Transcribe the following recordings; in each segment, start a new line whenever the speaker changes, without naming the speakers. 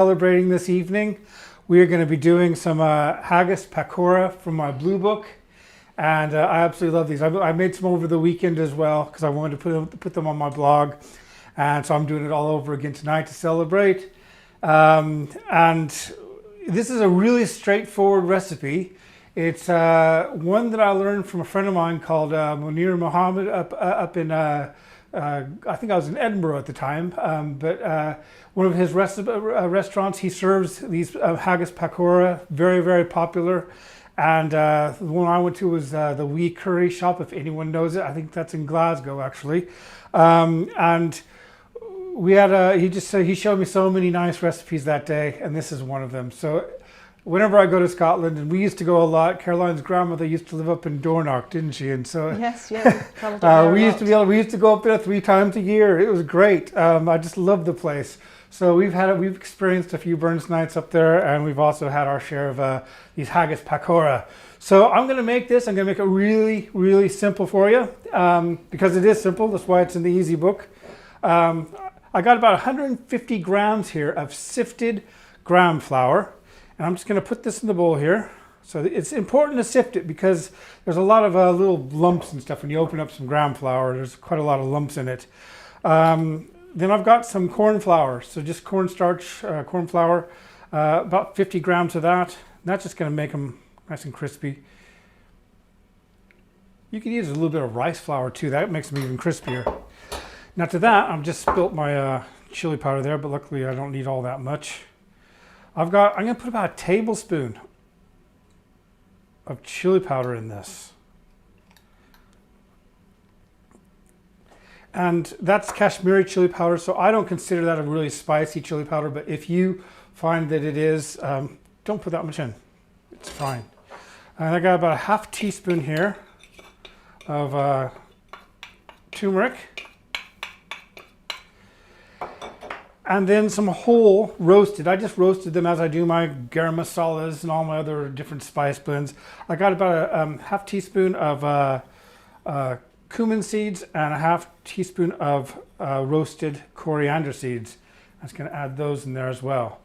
Celebrating this evening, we are going to be doing some Haggis pakora from my blue book, and I absolutely love these. I made some over the weekend as well because I wanted to put them on my blog, and so I'm doing it all over again tonight to celebrate. And this is a really straightforward recipe. It's one that I learned from a friend of mine called Munir Mohammed up in I think I was in Edinburgh at the time, but one of his restaurants, he serves these Haggis pakora, very, very popular. And the one I went to was the Wee Curry Shop, if anyone knows it. I think that's in Glasgow, actually. And we had he showed me so many nice recipes that day, and this is one of them. So whenever I go to Scotland, and we used to go a lot, Caroline's grandmother used to live up in Dornoch, didn't she? And so
yes,
we used to go up there 3 times a year. It was great. I just love the place. So we've experienced a few Burns nights up there, and we've also had our share of these Haggis pakora. So I'm going to make this. I'm going to make it really, really simple for you because it is simple. That's why it's in the easy book. I got about 150 grams here of sifted gram flour. And I'm just going to put this in the bowl here. So it's important to sift it because there's a lot of little lumps and stuff when you open up some gram flour. There's quite a lot of lumps in it. Then I've got some corn flour. So just cornstarch, corn flour, about 50 grams of that. That's just going to make them nice and crispy. You could use a little bit of rice flour too. That makes them even crispier. Now to that, I've just spilt my chili powder there, but luckily I don't need all that much. I'm going to put about a tablespoon of chili powder in this. And that's Kashmiri chili powder, so I don't consider that a really spicy chili powder, but if you find that it is, don't put that much in. It's fine. And I got about a half teaspoon here of turmeric. And then some whole roasted. I just roasted them as I do my garam masalas and all my other different spice blends. I got about a half teaspoon of cumin seeds and a half teaspoon of roasted coriander seeds. I'm just going to add those in there as well.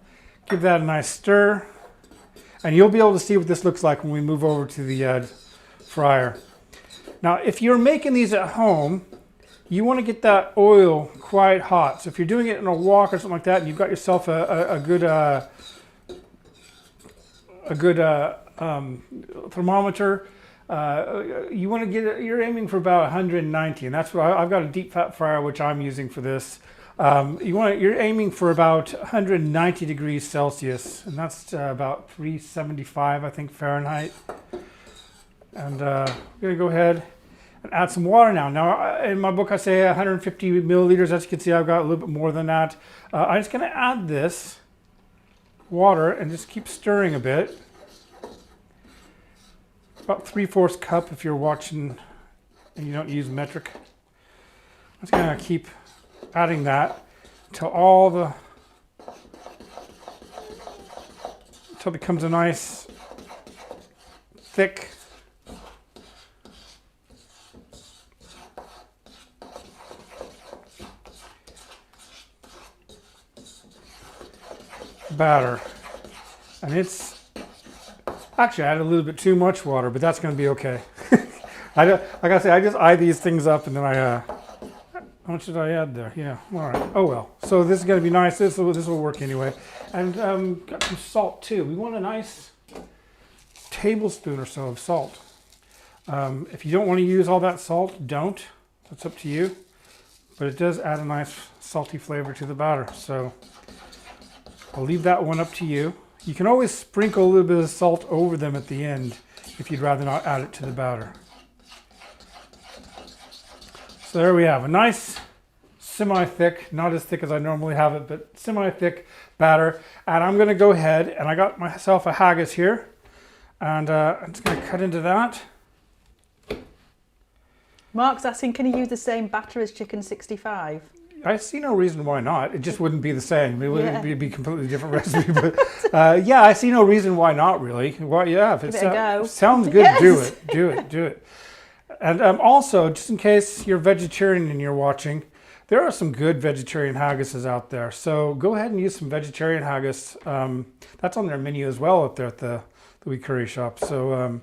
Give that a nice stir. And you'll be able to see what this looks like when we move over to the fryer. Now, if you're making these at home, you want to get that oil quite hot. So if you're doing it in a wok or something like that, and you've got yourself a good thermometer, you want to get it. You're aiming for about 190, and that's what I've got a deep fat fryer which I'm using for this. You're aiming for about 190 degrees Celsius, and that's about 375, I think, Fahrenheit. And I'm gonna go ahead and add some water now. Now, in my book, I say 150 milliliters. As you can see, I've got a little bit more than that. I'm just going to add this water and just keep stirring a bit. About 3/4 cup if you're watching and you don't use metric. I'm just going to keep adding that until it becomes a nice thick batter. And it's actually I added a little bit too much water, but that's going to be okay. Like I say, I just eye these things up, and then how much did I add there? Yeah, all right. Oh well. So this is going to be nice. This will work anyway. And got some salt too. We want a nice tablespoon or so of salt. If you don't want to use all that salt, don't. That's up to you. But it does add a nice salty flavor to the batter. So I'll leave that one up to you. You can always sprinkle a little bit of salt over them at the end if you'd rather not add it to the batter. So there we have a nice semi-thick, not as thick as I normally have it, but semi-thick batter. And I'm going to go ahead, and I got myself a haggis here, and I'm just going to cut into that.
Mark's asking, can you use the same batter as chicken 65?
I see no reason why not. It just wouldn't be the same. It would be a completely different recipe. But yeah, I see no reason why not, really. Why? Yeah, if it sounds good, yes. Do it. And also, just in case you're vegetarian and you're watching, There are some good vegetarian haggises out there, so go ahead and use some vegetarian haggis. That's on their menu as well up there at the wee curry shop. So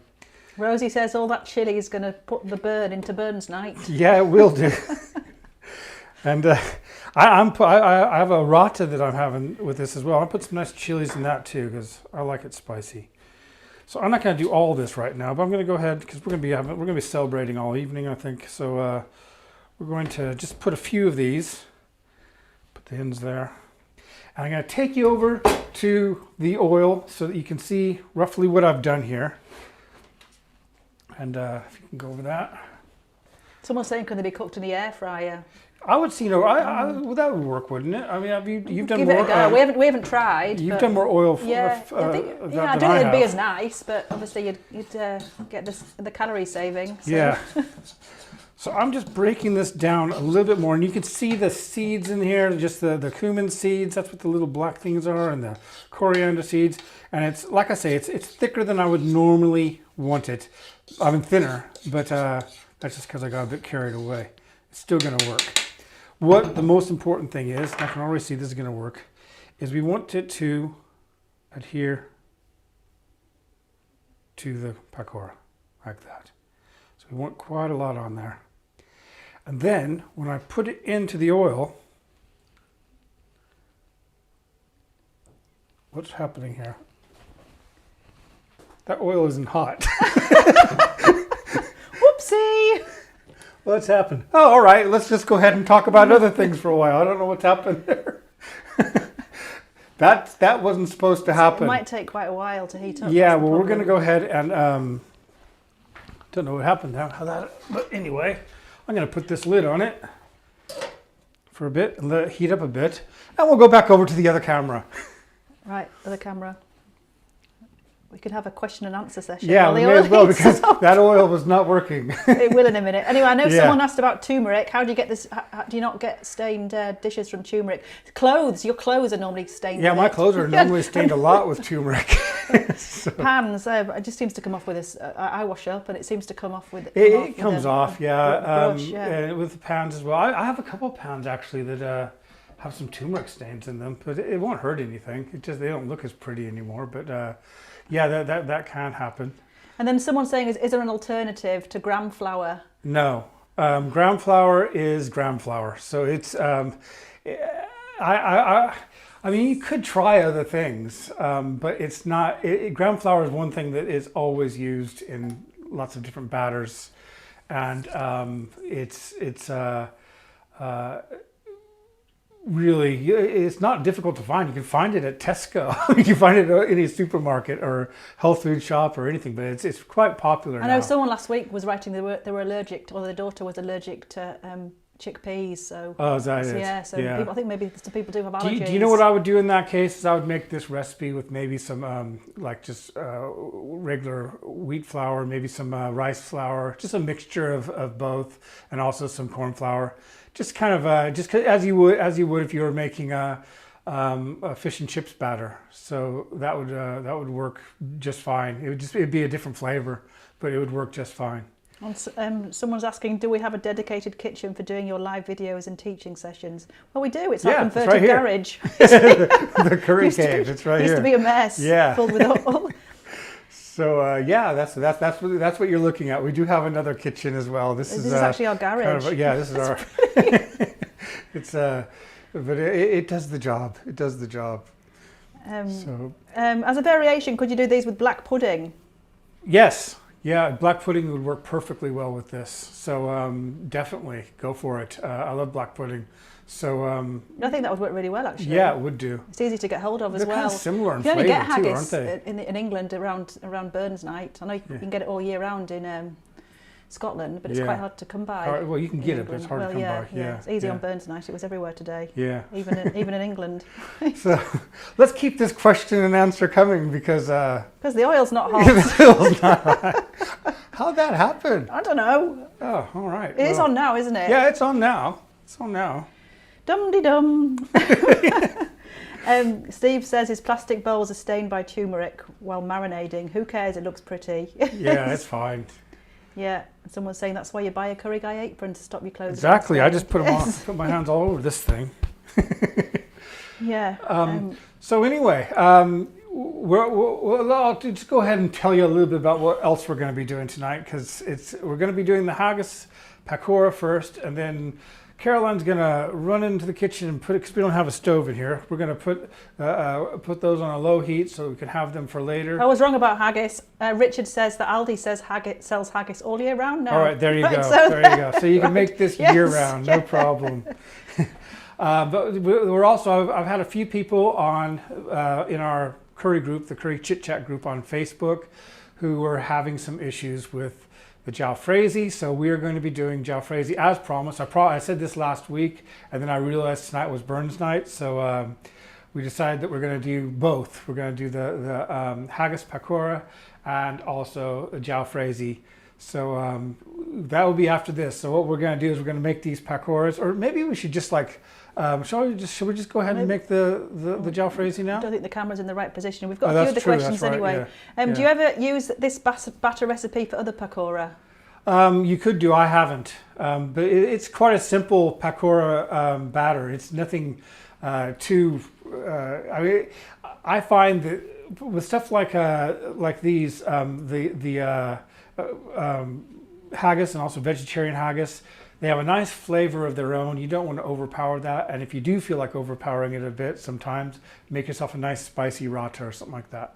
Rosie says all that chili is going to put the burn into Burns night.
yeah, it will do. And I have a rata that I'm having with this as well. I'll put some nice chilies in that too because I like it spicy. So I'm not going to do all this right now, but I'm going to go ahead because we're going to be celebrating all evening, I think. So we're going to just put a few of these. Put the ends there. And I'm going to take you over to the oil so that you can see roughly what I've done here. And if you can go over that.
Someone's saying, can they be cooked in the air fryer?
I would see, well, that would work, wouldn't it? I mean, you've done
Give
more.
It a go. We haven't tried.
You've done more oil.
Yeah, I don't think it'd be as nice, but obviously you'd get the calorie saving. So.
Yeah. So I'm just breaking this down a little bit more, and you can see the seeds in here, just the cumin seeds. That's what the little black things are, and the coriander seeds. And it's like I say, it's thicker than I would normally want it. I mean thinner, but that's just because I got a bit carried away. It's still going to work. What the most important thing is, I can already see this is going to work, is we want it to adhere to the pakora, like that. So we want quite a lot on there. And then, when I put it into the oil, what's happening here? That oil isn't hot.
Whoopsie!
What's happened? Oh, all right. Let's just go ahead and talk about other things for a while. I don't know what's happened there. That wasn't supposed to happen.
It might take quite a while to heat up.
Yeah. Well, we're going to go ahead and don't know what happened now. But anyway, I'm going to put this lid on it for a bit and let it heat up a bit, and we'll go back over to the other camera.
Right, other camera. We could have a question and answer session.
Yeah, we may as well because that oil was not working.
It will in a minute. Anyway, I know someone asked about turmeric. How do you get this? How do you not get stained dishes from turmeric? Clothes. Your clothes are normally stained.
Yeah, my clothes are normally stained a lot with turmeric. So.
Pans. It just seems to come off with this. I wash up and it seems to come off with.
It comes off.
Brush,
and with the pans as well. I have a couple of pans actually that have some turmeric stains in them, but it won't hurt anything. It just they don't look as pretty anymore. But yeah, that can happen. And
then someone's saying, is there an alternative to gram flour?
No, gram flour is gram flour. So it's I mean, you could try other things, but it's not. Gram flour is one thing that is always used in lots of different batters, and really, it's not difficult to find. You can find it at Tesco. You can find it in any supermarket or health food shop or anything. But it's quite popular now.
I know someone last week was writing they were allergic to, or their daughter was allergic to chickpeas. So
is that
it?
Yeah.
So people, I think maybe some people do have allergies.
Do you know what I would do in that case? Is I would make this recipe with maybe some like just regular wheat flour, maybe some rice flour, just a mixture of both, and also some corn flour. Just kind of just as you would if you were making a fish and chips batter. So that would work just fine. It'd be a different flavor, but it would work just fine.
And someone's asking, do we have a dedicated kitchen for doing your live videos and teaching sessions? Well, we do. It's our converted garage.
The curry cave. It's right here.
Used to be a mess.
Yeah.
Filled with all.
So yeah, that's what you're looking at. We do have another kitchen as well. This is
actually our garage.
Kind of, this is our. It's but it does the job. It does the job.
As a variation, could you do these with black pudding?
Yes. Yeah, black pudding would work perfectly well with this. So definitely go for it. I love black pudding. So
I think that would work really well, actually.
Yeah, it would do.
It's easy to get hold of as well.
They're kind of similar in
flavor too, aren't they? You only get haggis in England around Burns night. I know you can get it all year round in Scotland, but it's quite hard to come by.
Well, you can get it, but it's hard to come by. Yeah,
it's easy on Burns night. It was everywhere today.
Yeah,
even in England.
So let's keep this question and answer coming because
the oil's not hot.
The oil's not hot. How'd that happen?
I don't know.
Oh, all right.
It is on now, isn't it?
Yeah, it's on now. It's on now.
Dum-de-dum. Steve says his plastic bowls are stained by turmeric while marinating. Who cares? It looks pretty.
Yeah, it's fine.
Yeah, and someone's saying that's why you buy a curry guy apron, to stop your clothes.
Exactly. I just put them on, put my hands all over this thing.
Yeah.
So anyway, I'll just go ahead and tell you a little bit about what else we're going to be doing tonight, because we're going to be doing the Haggis pakora first, and then Caroline's going to run into the kitchen and because we don't have a stove in here, we're going to put those on a low heat so we can have them for later.
I was wrong about haggis. Richard says that Aldi sells haggis all year round now.
All right, there you go.
So
there you go. So you can make this year round, no problem. But we're also, I've had a few people on in our curry group, the Curry Chit Chat group on Facebook, who were having some issues with the jalfrezi. So we are going to be doing jalfrezi as promised. I said this last week, and then I realized tonight was Burns night. So we decided that we're going to do both. We're going to do the Haggis pakora and also the jalfrezi. So that will be after this. So what we're going to do is we're going to make these pakoras, or maybe we should just like, should we just go ahead and make the jalfrezi now?
I don't think the camera's in the right position. We've got a few other questions anyway.
Yeah.
Do you ever use this batter recipe for other pakora?
You could do. I haven't, but it's quite a simple pakora batter. It's nothing too. I mean, I find that with stuff like these, the haggis and also vegetarian haggis, they have a nice flavor of their own. You don't want to overpower that, and if you do feel like overpowering it a bit, sometimes make yourself a nice spicy rata or something like that.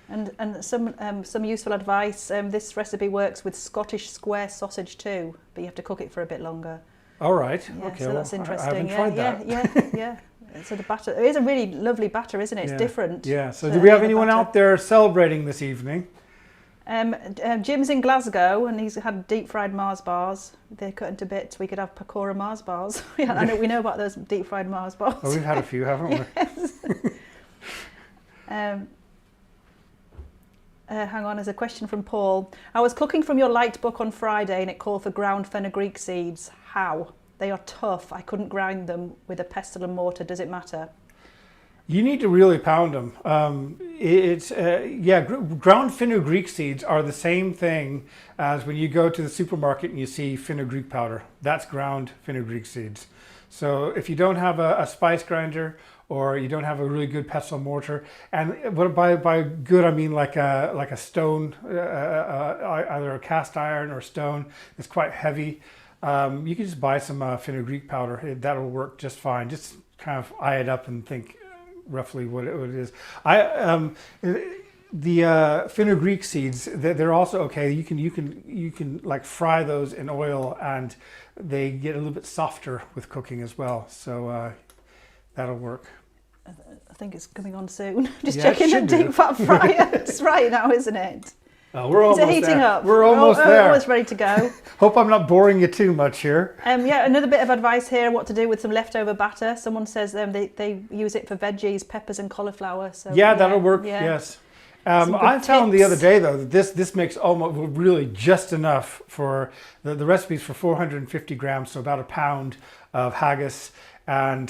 And some useful advice. This recipe works with Scottish square sausage too, but you have to cook it for a bit longer.
All right.
Yeah,
okay.
So that's interesting.
I haven't tried that.
Yeah. So the batter, it is a really lovely batter, isn't it? It's different.
Yeah. So do we have anyone out there celebrating this evening?
Jim's in Glasgow and he's had deep fried Mars bars. They're cut into bits. We could have pakora Mars bars. We know about those deep fried Mars bars.
Oh, we've had a few, haven't we?
Yes. Hang on, there's a question from Paul. I was cooking from your light book on Friday and it called for ground fenugreek seeds. How? They are tough. I couldn't grind them with a pestle and mortar. Does it matter?
You need to really pound them. Ground fenugreek seeds are the same thing as when you go to the supermarket and you see fenugreek powder. That's ground fenugreek seeds. So if you don't have a spice grinder, or you don't have a really good pestle mortar, and by good I mean like a stone, either a cast iron or stone that's quite heavy, you can just buy some fenugreek powder. That'll work just fine. Just kind of eye it up and think roughly what it is. The fenugreek seeds, they're also okay. You can like fry those in oil, and they get a little bit softer with cooking as well. So that'll work.
I think it's coming on soon. Just checking the deep fat fryer. It's right now, isn't it?
We're almost
there. Is it heating
there.
up?
We're almost there.
Almost ready to go.
Hope I'm not boring you too much here.
Another bit of advice here, what to do with some leftover batter. Someone says they use it for veggies, peppers and cauliflower. So
that'll work, yes. I found the other day though that this makes almost really just enough for the recipes for 450 grams, so about a pound of haggis. And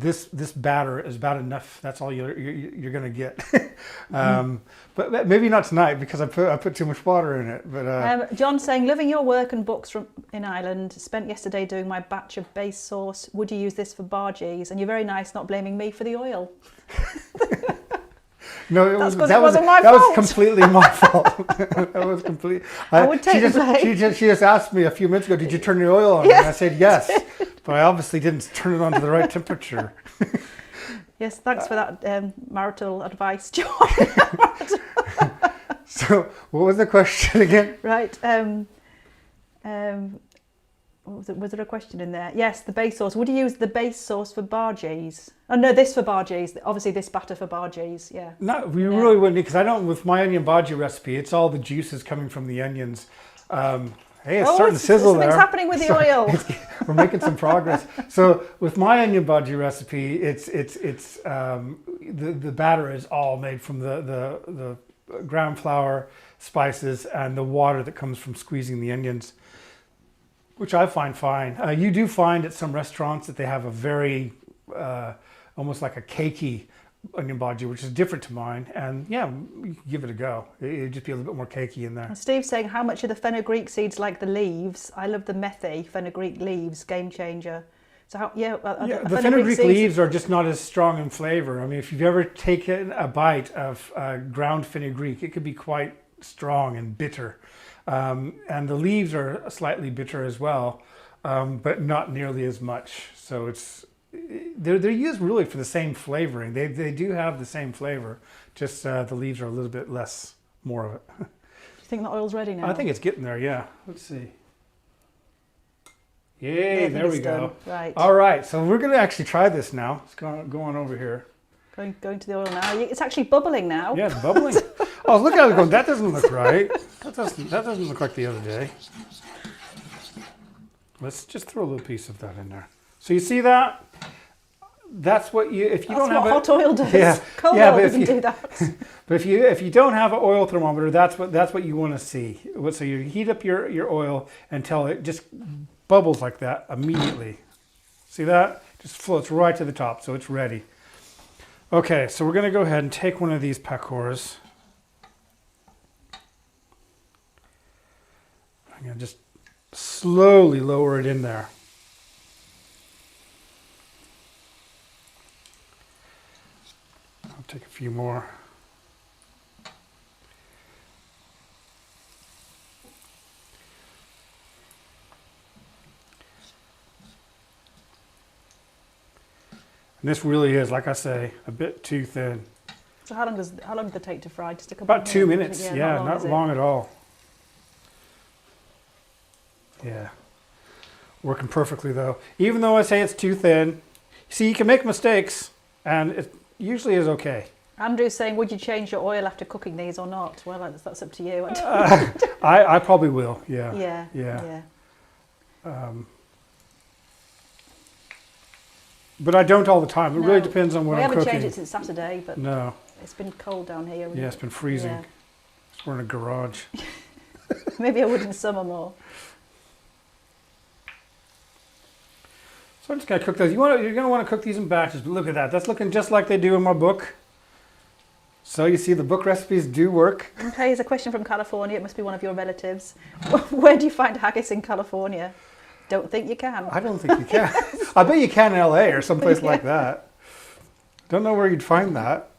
this batter is about enough. That's all you're going to get. But maybe not tonight because I put too much water in it. But
John saying, loving your work and books in Ireland. Spent yesterday doing my batch of base sauce. Would you use this for bargees? And you're very nice, not blaming me for the oil.
No,
that wasn't my fault.
That was completely my fault. That was complete.
I would take the blame.
She just asked me a few minutes ago, did you turn the oil on?
Yes.
And I said yes, but I obviously didn't turn it on to the right temperature.
Yes, thanks for that marital advice, John.
So, what was the question again?
Right. Was there a question in there? Yes, the base sauce. Would you use the base sauce for bargees? Oh no, this for bargees. Obviously, this batter for bargees. Yeah.
No, we really wouldn't, because I don't. With my onion bhaji recipe, it's all the juices coming from the onions. Hey, it's starting to sizzle there.
Something's happening with the oil.
We're making some progress. So with my onion bhaji recipe, it's the batter is all made from the ground flour, spices, and the water that comes from squeezing the onions, which I find fine. You do find at some restaurants that they have a very almost like a cakey onion bhaji, which is different to mine. And yeah, you can give it a go. It'd just be a little bit more cakey in there.
And Steve's saying, how much are the fenugreek seeds like the leaves? I love the methy fenugreek leaves, game changer. So how,
the fenugreek leaves are just not as strong in flavor. I mean, if you've ever taken a bite of ground fenugreek, it could be quite strong and bitter. And the leaves are slightly bitter as well, but not nearly as much. So they're used really for the same flavoring. They do have the same flavor, just the leaves are a little bit more of it.
Do you think the oil's ready now?
I think it's getting there, yeah. Let's see. Yay, there we go.
Right.
All right, so we're going to actually try this now. Let's go on over here.
Going to the oil now. It's actually bubbling now.
Yeah, it's bubbling. Oh, look at it going, that doesn't look right. That doesn't look like the other day. Let's just throw a little piece of that in there. So you see that? That's what if you don't have
hot oil does.
Yeah,
Cold
yeah,
oil
but
doesn't do that.
But if you don't have an oil thermometer, that's what you want to see. So you heat up your oil until it just bubbles like that immediately. See that? Just floats right to the top, so it's ready. Okay, so we're going to go ahead and take one of these pakoras. I'm going to just slowly lower it in there. I'll take a few more. And this really is, like I say, a bit too thin.
So how long does it take to fry? Just a couple
About 2 minutes. Yeah, not long at all. Yeah. Working perfectly though. Even though I say it's too thin, see, you can make mistakes and it usually is okay.
Andrew's saying, would you change your oil after cooking these or not? Well, that's up to you.
I probably will, yeah.
Yeah.
But I don't all the time. It really depends on what I'm cooking.
We haven't changed it since Saturday, but
no.
It's been cold down here.
Yeah, it's been freezing.
Yeah.
We're in a garage.
Maybe I would in summer more.
So I'm just going to cook those. You're going to want to cook these in batches, but look at that. That's looking just like they do in my book. So you see the book recipes do work.
Okay, here's a question from California. It must be one of your relatives. Where do you find haggis in California? Don't think you can.
I don't think you can. I bet you can in LA or someplace like that. Don't know where you'd find that.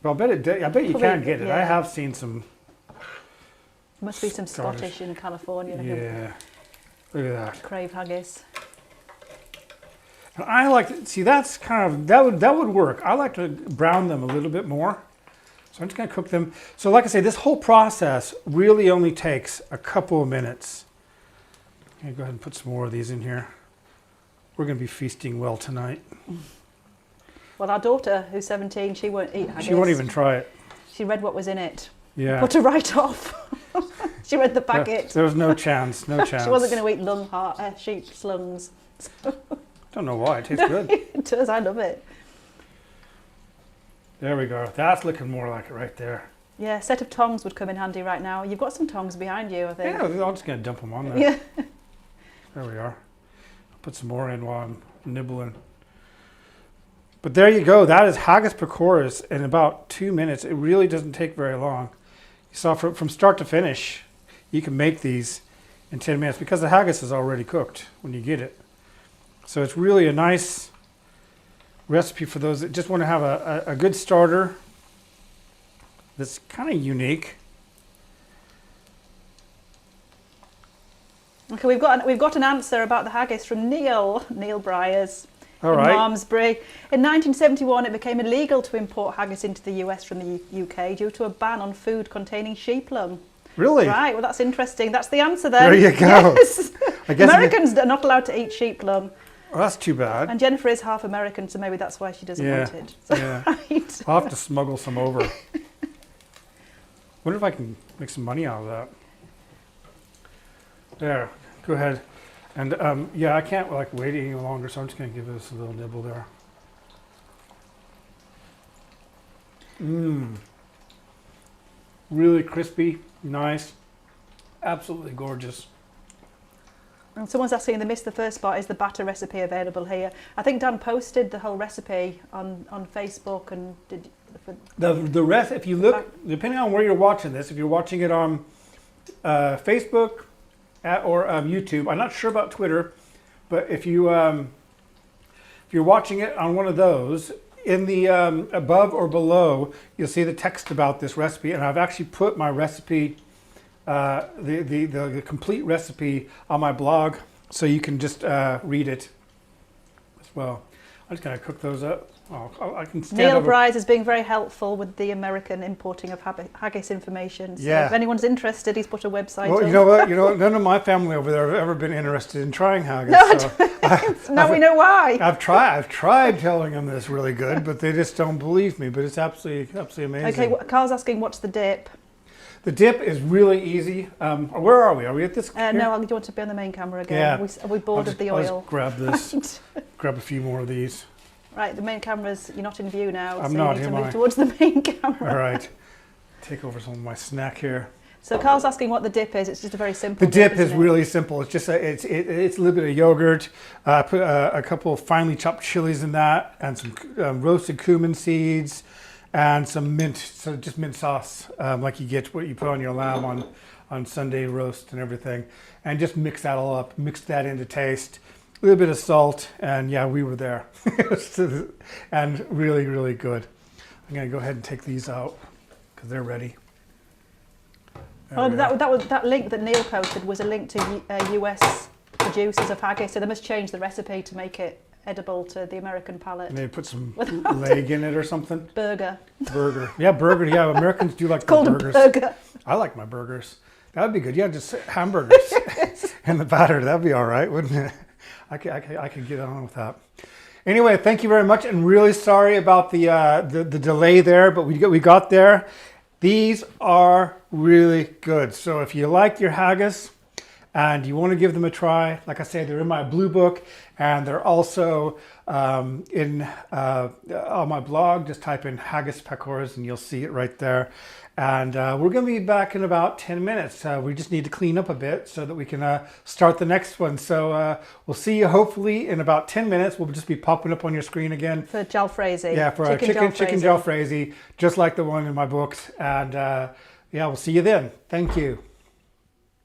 But I bet you can get it. I have seen some.
Must be some Scottish in California.
Yeah. Look at that.
Crave haggis.
And I like to see that's kind of that would work. I like to brown them a little bit more. So I'm just going to cook them. So like I say, this whole process really only takes a couple of minutes. Okay, go ahead and put some more of these in here. We're going to be feasting well tonight.
Well, our daughter, who's 17, she won't eat haggis.
She won't even try it.
She read what was in it.
Yeah.
Put her right off. She read the packet.
There was no chance, no chance.
She wasn't going to eat lung, heart, sheep's lungs.
Don't know why, it tastes good.
It does, I love it.
There we go. That's looking more like it right there.
Yeah, a set of tongs would come in handy right now. You've got some tongs behind you, I think.
Yeah, I'm just going to dump them on there.
Yeah.
There we are. I'll put some more in while I'm nibbling. But there you go. That is Haggis Pakoras in about 2 minutes. It really doesn't take very long. You saw from start to finish, you can make these in 10 minutes because the haggis is already cooked when you get it. So it's really a nice recipe for those that just want to have a good starter that's kind of unique.
Okay, we've got an answer about the haggis from Neil Bryers.
All
in
right.
Malmesbury. In 1971, it became illegal to import haggis into the US from the UK due to a ban on food containing sheep lung.
Really?
Right, well, that's interesting. That's the answer then.
There you go.
Yes.
I guess
Americans are not allowed to eat sheep lung.
Well, that's too bad.
And Jennifer is half American, so maybe that's why she doesn't want it. So,
Yeah.
right.
I'll have to smuggle some over. Wonder if I can make some money out of that. There, go ahead. And yeah, I can't like wait any longer, so I'm just going to give this a little nibble there. Mmm. Really crispy, nice, absolutely gorgeous.
And someone's asking, they missed the first part, is the batter recipe available here? I think Dan posted the whole recipe on Facebook and did...
The rest, if you look, depending on where you're watching this, if you're watching it on Facebook or YouTube, I'm not sure about Twitter, but if you're watching it on one of those, in the above or below, you'll see the text about this recipe, and I've actually put my recipe, the complete recipe on my blog, so you can just read it as well. I'm just going to cook those up. Oh, I can stand
Neil
over.
Bryce is being very helpful with the American importing of haggis information. So
Yeah.
if anyone's interested, he's put a website
Well,
up.
you know what? None of my family over there have ever been interested in trying haggis.
No,
so
now we know why.
I've tried telling them this really good, but they just don't believe me. But it's absolutely amazing.
Okay, Carl's asking, what's the dip?
The dip is really easy. Where are we? Are we at this?
No, do you want to be on the main camera again?
Yeah.
Are we bored of the
I'll
oil?
just grab this. Grab a few more of these.
Right, the main camera's, you're not in view now,
I'm
so
not,
you need to
am
move
I?
towards the main camera.
All right. Take over some of my snack here.
So Carl's asking what the dip is. It's just a very simple
The dip is
isn't it?
really simple. It's just it's a little bit of yogurt. Put a couple of finely chopped chilies in that, and some roasted cumin seeds, and some mint. So just mint sauce, like you get what you put on your lamb on Sunday roast and everything, and just mix that all up. Mix that into taste. A little bit of salt, and yeah, we were there. And really, really good. I'm gonna go ahead and take these out because they're ready. There
Oh,
we go.
that link that Neil posted was a link to US producers of haggis, so they must change the recipe to make it edible to the American palate.
And they put some leg in it or something.
Burger.
Burger. Yeah, burger. Yeah, Americans do like
Called
their
a
burgers.
burger.
I like my burgers. That would be good. Yeah, just hamburgers and the batter. That'd be all right, wouldn't it? I could get on with that. Anyway, thank you very much, and really sorry about the delay there, but we got there. These are really good. So if you like your haggis and you want to give them a try, like I say, they're in my blue book, and they're also on my blog. Just type in Haggis Pakoras and you'll see it right there. And we're going to be back in about 10 minutes. We just need to clean up a bit so that we can start the next one. So we'll see you hopefully in about 10 minutes. We'll just be popping up on your screen again.
For jalfrezi.
Yeah, for our chicken jalfrezi, just like the one in my books. And yeah, we'll see you then. Thank you.